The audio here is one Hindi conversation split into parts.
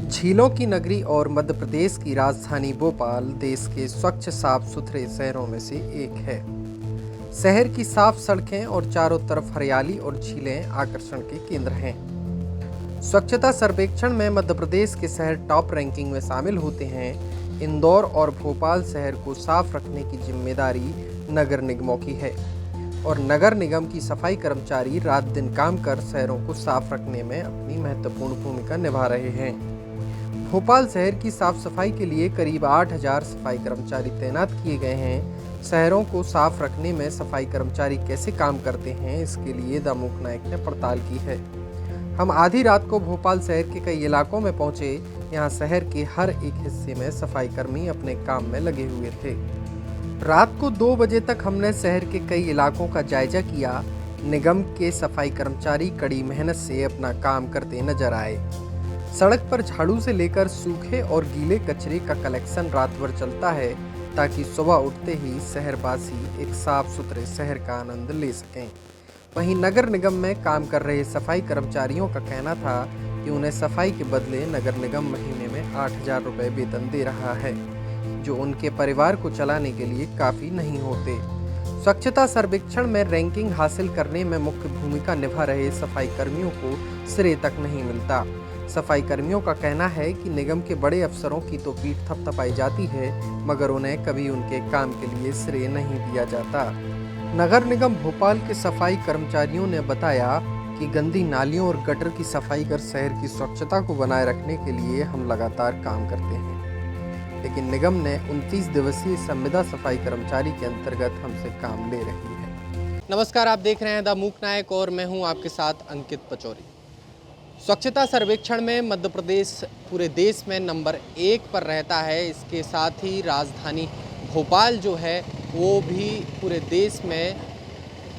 झीलों की नगरी और मध्य प्रदेश की राजधानी भोपाल देश के स्वच्छ साफ सुथरे शहरों में से एक है। शहर की साफ सड़कें और चारों तरफ हरियाली और झीलें आकर्षण के केंद्र हैं। स्वच्छता सर्वेक्षण में मध्य प्रदेश के शहर टॉप रैंकिंग में शामिल होते हैं। इंदौर और भोपाल शहर को साफ रखने की जिम्मेदारी नगर निगमों की है और नगर निगम की सफाई कर्मचारी रात दिन काम कर शहरों को साफ रखने में अपनी महत्वपूर्ण भूमिका निभा रहे हैं। भोपाल शहर की साफ सफाई के लिए करीब 8,000 सफाई कर्मचारी तैनात किए गए हैं। शहरों को साफ रखने में सफाई कर्मचारी कैसे काम करते हैं, इसके लिए दामुक नायक ने पड़ताल की है। हम आधी रात को भोपाल शहर के कई इलाकों में पहुंचे। यहां शहर के हर एक हिस्से में सफाई कर्मी अपने काम में लगे हुए थे। रात को 2 बजे तक हमने शहर के कई इलाकों का जायजा किया। निगम के सफाई कर्मचारी कड़ी मेहनत से अपना काम करते नजर आए। सड़क पर झाड़ू से लेकर सूखे और गीले कचरे का कलेक्शन रात भर चलता है ताकि सुबह उठते ही शहरवासी एक साफ सुथरे शहर का आनंद ले सकें। वहीं नगर निगम में काम कर रहे सफाई कर्मचारियों का कहना था कि उन्हें सफाई के बदले नगर निगम महीने में 8,000 रुपये वेतन दे रहा है, जो उनके परिवार को चलाने के लिए काफ़ी नहीं होते। स्वच्छता सर्वेक्षण में रैंकिंग हासिल करने में मुख्य भूमिका निभा रहे सफाई कर्मियों को श्रेय तक नहीं मिलता। सफाई कर्मियों का कहना है कि निगम के बड़े अफसरों की तो पीठ थपथपाई जाती है, मगर उन्हें कभी उनके काम के लिए श्रेय नहीं दिया जाता। नगर निगम भोपाल के सफाई कर्मचारियों ने बताया कि गंदी नालियों और गटर की सफाई कर शहर की स्वच्छता को बनाए रखने के लिए हम लगातार काम करते हैं, लेकिन निगम ने 29 दिवसीय संविदा सफाई कर्मचारी के अंतर्गत हमसे काम ले रही है। नमस्कार, आप देख रहे हैं द मूक नायक और मैं हूं आपके साथ अंकित पचौरी। स्वच्छता सर्वेक्षण में मध्य प्रदेश पूरे देश में नंबर 1 पर रहता है। इसके साथ ही राजधानी भोपाल जो है वो भी पूरे देश में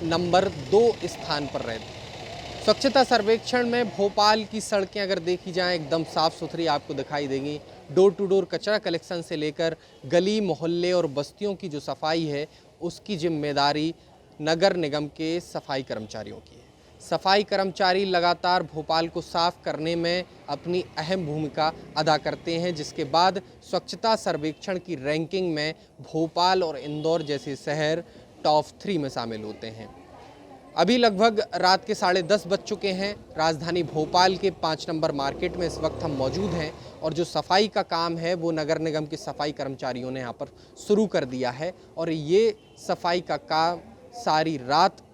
नंबर 2 स्थान पर रहती है। स्वच्छता सर्वेक्षण में भोपाल की सड़कें अगर देखी जाएं एकदम साफ़ सुथरी आपको दिखाई देंगी। डोर टू डोर कचरा कलेक्शन से लेकर गली मोहल्ले और बस्तियों की जो सफाई है उसकी जिम्मेदारी नगर निगम के सफाई कर्मचारियों की है। सफाई कर्मचारी लगातार भोपाल को साफ करने में अपनी अहम भूमिका अदा करते हैं, जिसके बाद स्वच्छता सर्वेक्षण की रैंकिंग में भोपाल और इंदौर जैसे शहर टॉप 3 में शामिल होते हैं। अभी लगभग रात के 10:30 बज चुके हैं। राजधानी भोपाल के 5 नंबर मार्केट में इस वक्त हम मौजूद हैं और जो सफाई का काम है वो नगर निगम के सफाई कर्मचारियों ने यहाँ पर शुरू कर दिया है और ये सफाई का काम सारी रात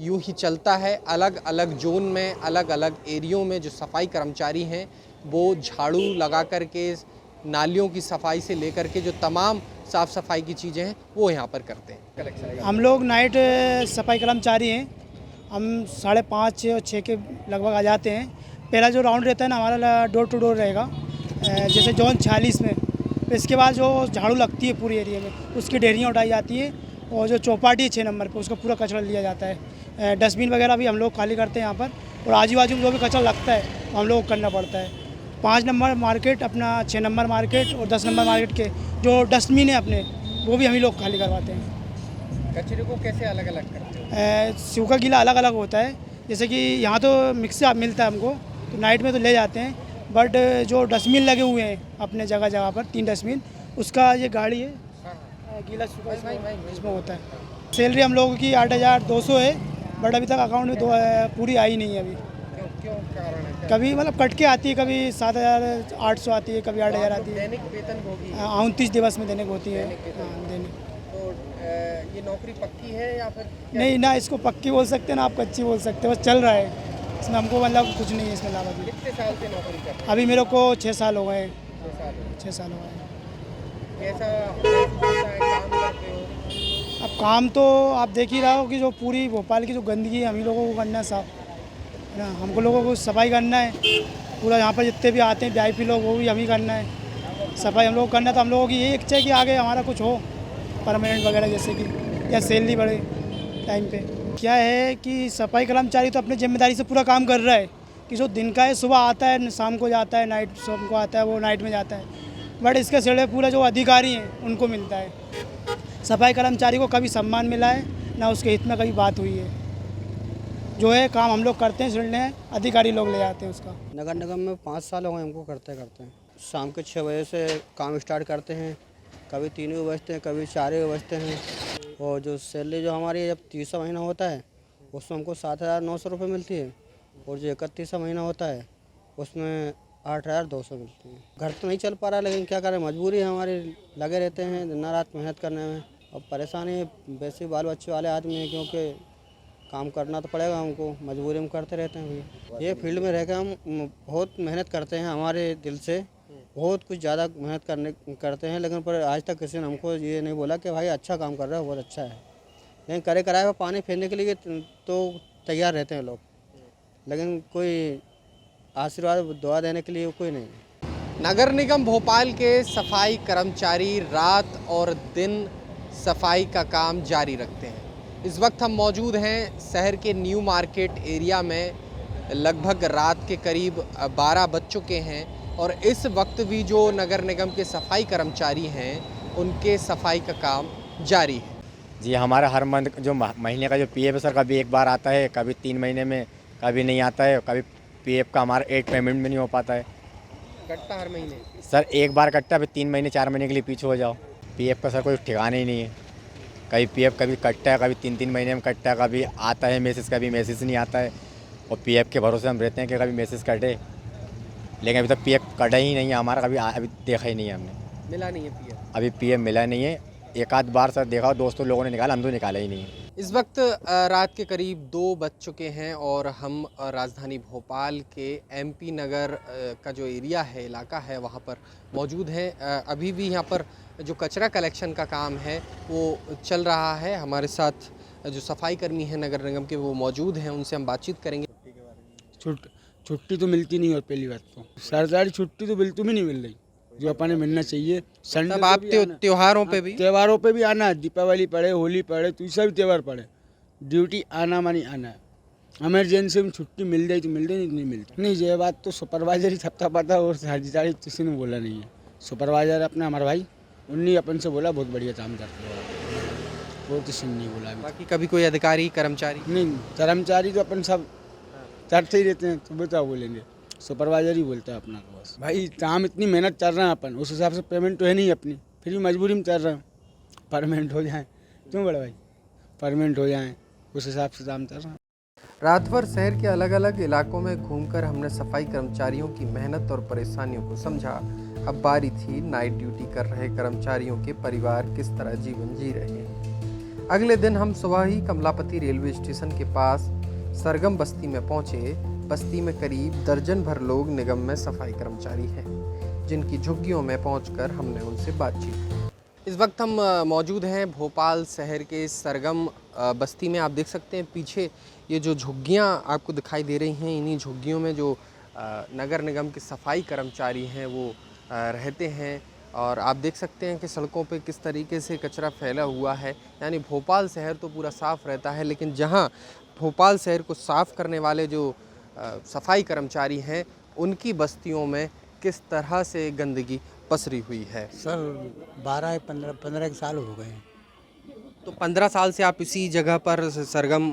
यूं ही चलता है। अलग अलग जोन में अलग अलग एरियो में जो सफाई कर्मचारी हैं वो झाड़ू लगा कर के नालियों की सफाई से लेकर के जो तमाम साफ़ सफाई की चीज़ें हैं वो यहाँ पर करते हैं। हम लोग नाइट सफाई कर्मचारी हैं। हम 5:30 और 6 के लगभग आ जाते हैं। पहला जो राउंड रहता है ना हमारा डोर टू डोर रहेगा, जैसे जोन 46 में। इसके बाद जो झाड़ू लगती है पूरी एरिया में उसकी ढेरियाँ उठाई जाती है और जो चौपाटी 6 नंबर पे उसका पूरा कचरा लिया जाता है। डस्टबिन वगैरह भी हम लोग खाली करते हैं यहाँ पर और आजू बाजू में जो भी कचरा लगता है हम लोग को करना पड़ता है। 5 नंबर मार्केट अपना 6 नंबर मार्केट और 10 नंबर मार्केट के जो डस्टबिन है अपने वो भी हम ही लोग खाली करवाते हैं। कचरे को कैसे अलग अलग करते हैं? सूखा गीला अलग अलग होता है। जैसे कि यहाँ तो मिक्स मिलता है हमको, तो नाइट में तो ले जाते हैं, बट जो डस्टबिन लगे हुए हैं अपने जगह जगह पर 3 डस्टबिन, उसका ये गाड़ी है गीला सूखा इसमें होता है। सैलरी हम लोगों की 8,200 है, बट अभी तक अकाउंट में पूरी आई नहीं है अभी। क्यों कारण है? कभी मतलब कट के आती है, कभी 7,800 आती है, कभी 8,000 आती है। दैनिक वेतन होगी? 29 दिवस में दैनिक होती है। दैनिक। तो ये नौकरी पक्की है या फिर नहीं ना, इसको पक्की बोल सकते हैं ना आप कच्ची बोल सकते हैं, बस चल रहा है इसमें, हमको मतलब कुछ नहीं है इसमें लाभ अभी। कितने साल से नौकरी करते हैं? अभी मेरे को 6 साल हो गए। 6 साल हो गए। कैसा काम करते हो? अब काम तो आप देख ही रहे हो कि जो पूरी भोपाल की जो गंदगी है हम ही लोगों को करना है साफ, है ना। हमको लोगों को सफाई करना है पूरा। यहाँ पर जितने भी आते हैं VIP लोग वो भी हम ही करना है सफाई, हम लोग को करना है। तो हम लोगों की यही इच्छा है कि आगे हमारा कुछ हो परमानेंट वगैरह, जैसे कि या सैलरी बढ़े टाइम पे। क्या है कि सफाई कर्मचारी तो अपनी जिम्मेदारी से पूरा काम कर रहा है कि जो दिन का है सुबह आता है, शाम को जाता है, नाइट शाम को आता है, वो नाइट में जाता है, बट इसके सिरे पूरा जो अधिकारी हैं उनको मिलता है। सफाई कर्मचारी को कभी सम्मान मिला है ना उसके हित में कभी बात हुई है। जो है काम हम लोग करते हैं, निर्णय अधिकारी लोग ले जाते हैं उसका। नगर निगम में 5 साल हो गए हमको करते करते हैं। शाम के 6 बजे से काम स्टार्ट करते हैं, कभी 3 बजे बजते हैं, कभी 4 बजे बजते हैं। और जो सैलरी जो हमारी जब 30वां महीना होता है उसमें हमको 7,900 रुपये मिलती है, और जो 31वां महीना होता है उसमें 8,200 मिलती है। घर तो नहीं चल पा रहा, लेकिन क्या करें, मजबूरी है हमारी, लगे रहते हैं दिन रात मेहनत करने में। अब परेशानी वैसे बाल बच्चे वाले आदमी हैं, क्योंकि काम करना तो पड़ेगा हमको, मजबूरी में करते रहते हैं भैया। ये फील्ड में रहकर हम बहुत मेहनत करते हैं, हमारे दिल से बहुत कुछ ज़्यादा मेहनत करते हैं, लेकिन पर आज तक किसी ने हमको ये नहीं बोला कि भाई अच्छा काम कर रहा है, बहुत अच्छा है। लेकिन करे कराए पर पानी फेरने के लिए तो तैयार रहते हैं लोग, लेकिन कोई आशीर्वाद दुआ देने के लिए कोई नहीं। नगर निगम भोपाल के सफाई कर्मचारी रात और दिन सफाई का काम जारी रखते हैं। इस वक्त हम मौजूद हैं शहर के न्यू मार्केट एरिया में। लगभग रात के करीब 12 बज चुके हैं और इस वक्त भी जो नगर निगम के सफाई कर्मचारी हैं उनके सफाई का काम जारी है। जी, हमारा हर मंथ जो महीने का जो पीएफ है सर, कभी एक बार आता है, कभी 3 महीने में, कभी नहीं आता है, कभी पीएफ का हमारा एक पेमेंट में नहीं हो पाता है। कटता हर महीने सर एक बार कटता है, फिर 3 महीने 4 महीने के लिए पीछे हो जाओ। पीएफ का सर कोई ठिकाना ही नहीं है, कभी पीएफ कभी कटता है, कभी 3-3 महीने में कटता है, कभी आता है मैसेज, कभी मैसेज नहीं आता है। और पीएफ के भरोसे हम रहते हैं कि कभी मैसेज कटे, लेकिन अभी तक पीएफ कटा ही नहीं है हमारा, कभी अभी देखा ही नहीं है हमने। मिला नहीं है पीएफ। अभी पीएफ मिला नहीं है, एक आध बार सर देखा, दोस्तों लोगों ने निकाला, हम तो निकाला ही नहीं है। इस वक्त रात के करीब 2 बज चुके हैं और हम राजधानी भोपाल के एमपी नगर का जो एरिया है, इलाका है, वहाँ पर मौजूद हैं। अभी भी यहाँ पर जो कचरा कलेक्शन का काम है वो चल रहा है। हमारे साथ जो सफाई कर्मी हैं नगर निगम के वो मौजूद हैं, उनसे हम बातचीत करेंगे। छुट्टी तो मिलती नहीं, और पहली बात तो सरकारी छुट्टी तो बिल्कुल भी नहीं मिल रही, जो अपने मिलना चाहिए। संडे तब आप त्योहारों पे भी त्योहारों पे भी आना, दीपावली पड़े, होली पड़े, तो सभी त्यौहार पड़े, ड्यूटी आना मानी आना है। इमरजेंसी में छुट्टी मिल जाए तो मिल जाए, नहीं मिलती नहीं। ये बात तो सुपरवाइजर ही थपथा पाता, और साझेदारी किसी ने बोला नहीं है। सुपरवाइजर अपना हमारा भाई, उन्हीं अपन से बोला बहुत बढ़िया काम करते हो, वो किसी ने नहीं बोला अभी। बाकी कभी कोई अधिकारी कर्मचारी नहीं, कर्मचारी तो अपन सब चढ़ते ही रहते हैं, तो बताओ बोलेंगे, सुपरवाइजर ही बोलता है अपना को बस। भाई काम इतनी मेहनत कर रहे हैं अपन, उस हिसाब से पेमेंट तो है नहीं अपनी, फिर भी मजबूरी में चल रहे हैं। परमानेंट हो जाए क्यों बड़े भाई, परमानेंट हो जाए, उस हिसाब से काम चल रहा है। रात भर शहर के अलग अलग इलाकों में घूमकर हमने सफाई कर्मचारियों की मेहनत और परेशानियों को समझा। अब बारी थी नाइट ड्यूटी कर रहे कर्मचारियों के परिवार किस तरह जीवन जी रहे हैं। अगले दिन हम सुबह ही कमलापति रेलवे स्टेशन के पास सरगम बस्ती में पहुंचे। बस्ती में करीब दर्जन भर लोग निगम में सफाई कर्मचारी हैं, जिनकी झुग्गियों में पहुंचकर हमने उनसे बातचीत की। इस वक्त हम मौजूद हैं भोपाल शहर के सरगम बस्ती में। आप देख सकते हैं पीछे ये जो झुग्गियां आपको दिखाई दे रही हैं, इन्हीं झुग्गियों में जो नगर निगम के सफाई कर्मचारी हैं वो रहते हैं। और आप देख सकते हैं कि सड़कों पे किस तरीके से कचरा फैला हुआ है। यानी भोपाल शहर तो पूरा साफ़ रहता है, लेकिन जहां भोपाल शहर को साफ़ करने वाले जो सफाई कर्मचारी हैं उनकी बस्तियों में किस तरह से गंदगी पसरी हुई है। सर 12-15 साल हो गए हैं। तो 15 साल से आप इसी जगह पर सरगम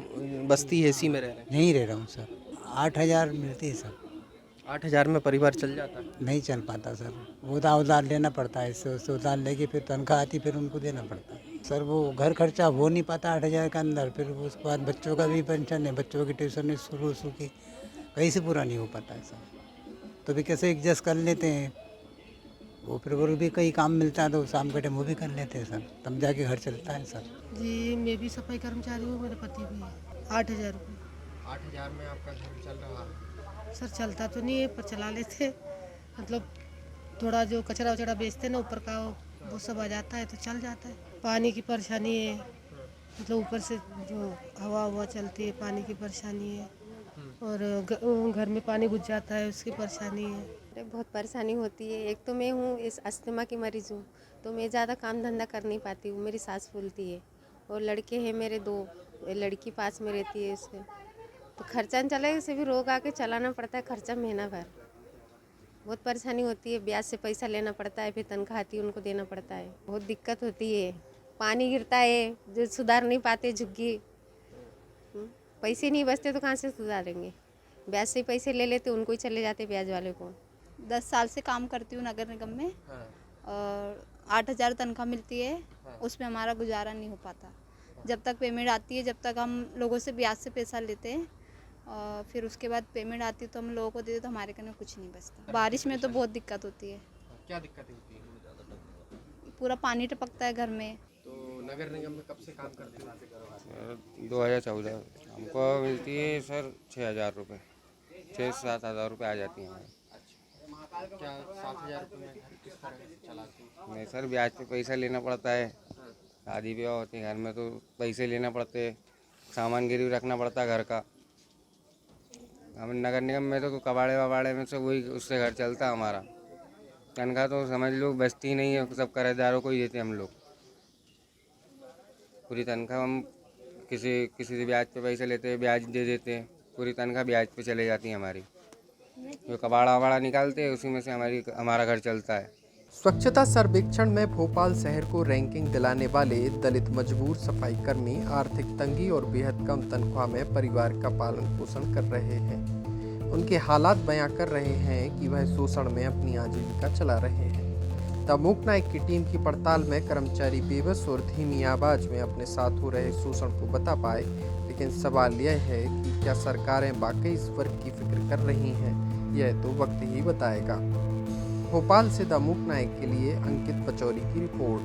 बस्ती है, इसी में रह रहे हैं? नहीं रह रहा हूँ सर। 8,000 मिलती है सर। 8,000 में परिवार चल जाता है? नहीं चल पाता सर, उधार लेना पड़ता है, इससे उधार लेके फिर तनख्वाह आती, फिर उनको देना पड़ता है सर। वो घर खर्चा हो नहीं पाता 8,000 के अंदर। फिर उसके बाद बच्चों का भी पेंशन है, बच्चों की ट्यूशन शुरू की कहीं से पूरा नहीं हो पाता है सर। तो भी कैसे एडजस्ट कर लेते हैं वो, फिर वो भी कहीं काम मिलता है तो शाम के टाइम वो भी कर लेते हैं सर, तब जाके घर चलता है सर। जी मैं भी सफाई कर्मचारी हूँ, मेरे पति भी है। 8,000 रुपये। 8,000 में आपका घर चल रहा है? सर चलता तो नहीं है पर चला लेते, मतलब थोड़ा जो कचरा वचरा बेचते ना ऊपर का वो सब आ जाता है तो चल जाता है। पानी की परेशानी है, मतलब ऊपर से जो हवा चलती है, पानी की परेशानी है, और घर में पानी घुस जाता है उसकी परेशानी है। बहुत परेशानी होती है। एक तो मैं हूँ इस अस्थमा की मरीज़ हूँ, तो मैं ज़्यादा काम धंधा कर नहीं पाती हूँ, मेरी सांस फूलती है। और लड़के हैं मेरे 2, लड़की पास में रहती है, इससे तो खर्चा न चले, इसे भी रोग आके चलाना पड़ता है, खर्चा महीना भर। बहुत परेशानी होती है, ब्याज से पैसा लेना पड़ता है, फिर तनख्वाह आती है उनको देना पड़ता है, बहुत दिक्कत होती है। पानी गिरता है जो सुधार नहीं पाते झुग्गी, पैसे नहीं बचते तो कहाँ से सुधारेंगे। ब्याज से ही पैसे ले लेते, उनको ही चले जाते ब्याज वाले को। 10 साल से काम करती हूँ नगर निगम में और 8,000 तनख्वाह मिलती है। उसमें हमारा गुजारा नहीं हो पाता। जब तक पेमेंट आती है, जब तक हम लोगों से ब्याज से पैसा लेते हैं और फिर उसके बाद पेमेंट आती है तो हम लोगों को देते तो हमारे कने कुछ नहीं बचता। बारिश में तो बहुत दिक्कत होती है। क्या दिक्कतें होती है? पूरा पानी टपकता है घर में। तो नगर निगम में कब से काम करते हैं? 2014 हमको मिलती है सर 6,000 रुपये, 6-7 हज़ार रुपये आ जाती हैं। क्या 7,000 रुपये में घर किस तरह से चलाते हैं? नहीं सर, ब्याज पे पैसा लेना पड़ता है। शादी ब्याह होती है घर में तो पैसे लेना पड़ते हैं, सामान गिरवी रखना पड़ता है घर का। हम नगर निगम में तो कबाड़े वबाड़े में से वही उससे घर चलता है हमारा। तनख्वाह तो समझ लो बचती नहीं है, सब किराएदारों को ही देते हम लोग। पूरी तनख्वाह हम किसी से ब्याज पे पैसे लेते हैं, ब्याज दे देते हैं, पूरी तनख्वाह ब्याज पे चले जाती है हमारी। जो कबाड़ा वबाड़ा निकालते हैं उसी में से हमारा घर चलता है। स्वच्छता सर्वेक्षण में भोपाल शहर को रैंकिंग दिलाने वाले दलित मजबूर सफाई कर्मी आर्थिक तंगी और बेहद कम तनख्वाह में परिवार का पालन पोषण कर रहे हैं। उनके हालात बयां कर रहे हैं कि वह शोषण में अपनी आजीविका चला रहे हैं। द मूक नायक की टीम की पड़ताल में कर्मचारी बेबस और धीमी आवाज में अपने साथ हो रहे शोषण को बता पाए, लेकिन सवाल यह है कि क्या सरकारें वाकई इस वर्ग की फिक्र कर रही हैं? यह तो वक्त ही बताएगा। भोपाल से द मूक नायक के लिए अंकित पचौरी की रिपोर्ट।